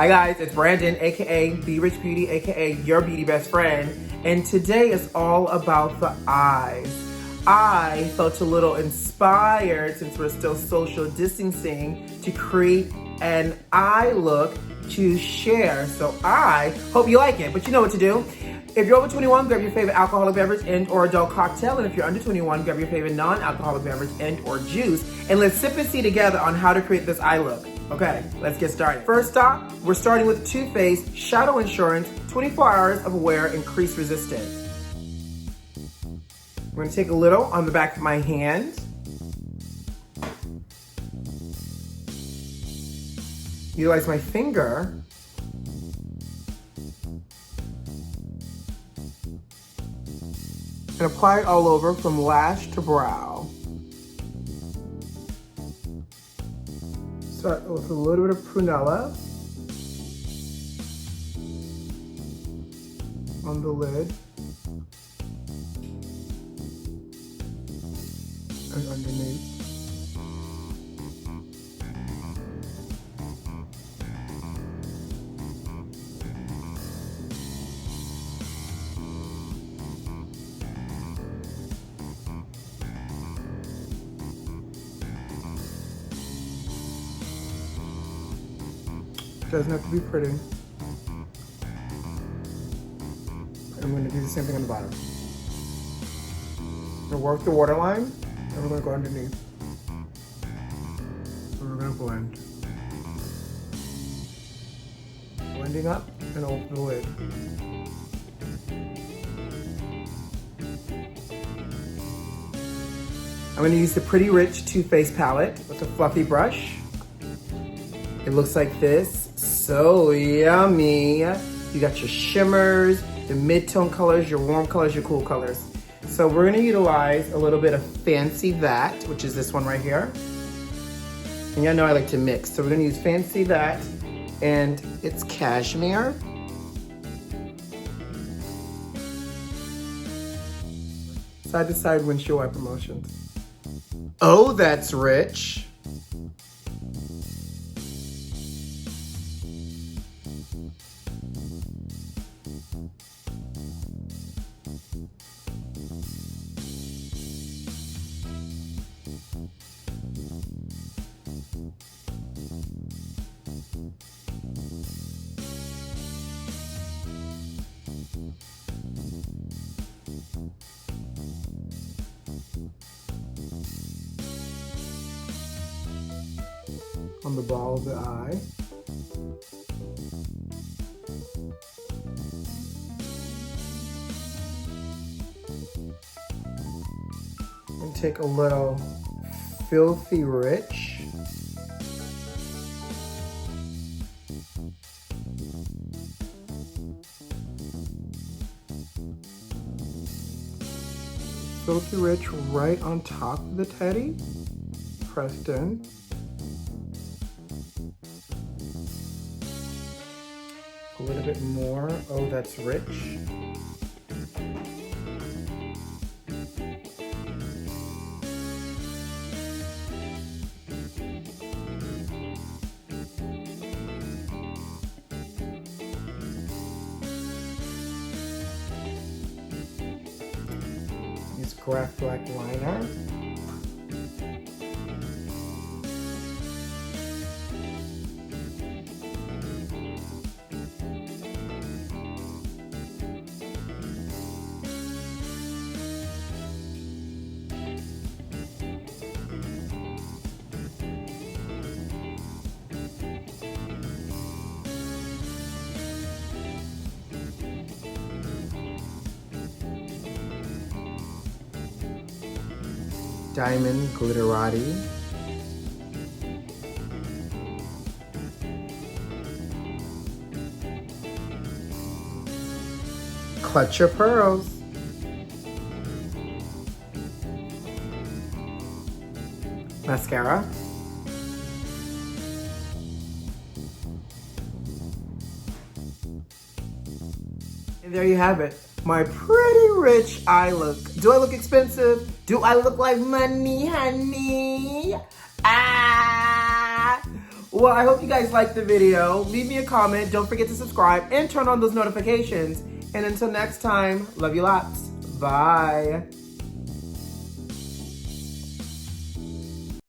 Hi guys, it's Brandon, aka Be Rich Beauty, aka your beauty best friend. And today is all about the eyes. I felt a little inspired, since we're still social distancing, to create an eye look to share. So I hope you like it, but you know what to do. If you're over 21, grab your favorite alcoholic beverage and or adult cocktail. And if you're under 21, grab your favorite non-alcoholic beverage and or juice. And let's sip and see together on how to create this eye look. Okay, let's get started. First off, we're starting with TooFaced Shadow Insurance 24 Hours of Wear Increased Resistance. We're gonna take a little on the back of my hand. Utilize my finger. And apply it all over from lash to brow. Start with a little bit of prunella on the lid and underneath. Doesn't have to be pretty. I'm going to do the same thing on the bottom. I'm going to work the waterline, and we're going to go underneath. And we're going to blend. Blending up and open the lid. I'm going to use the Pretty Rich TooFaced palette with a fluffy brush. It looks like this. So yummy. You got your shimmers, your mid-tone colors, your warm colors, your cool colors. So we're gonna utilize a little bit of Fancy That, which is this one right here. And y'all know I like to mix. So we're gonna use Fancy That, and it's cashmere. Side to side windshield wiper motions. Oh, that's rich. On the ball of the eye. And take a little Filthy Rich. Filthy Rich right on top of the teddy. Pressed in. A little bit more. Oh, that's rich. Use Graph Black liner. Diamond Glitterati. Clutch Your Pearls. Mascara. And there you have it. My pretty rich eye look. Do I look expensive? Do I look like money, honey? Ah! Well, I hope you guys liked the video. Leave me a comment. Don't forget to subscribe and turn on those notifications. And until next time, love you lots. Bye.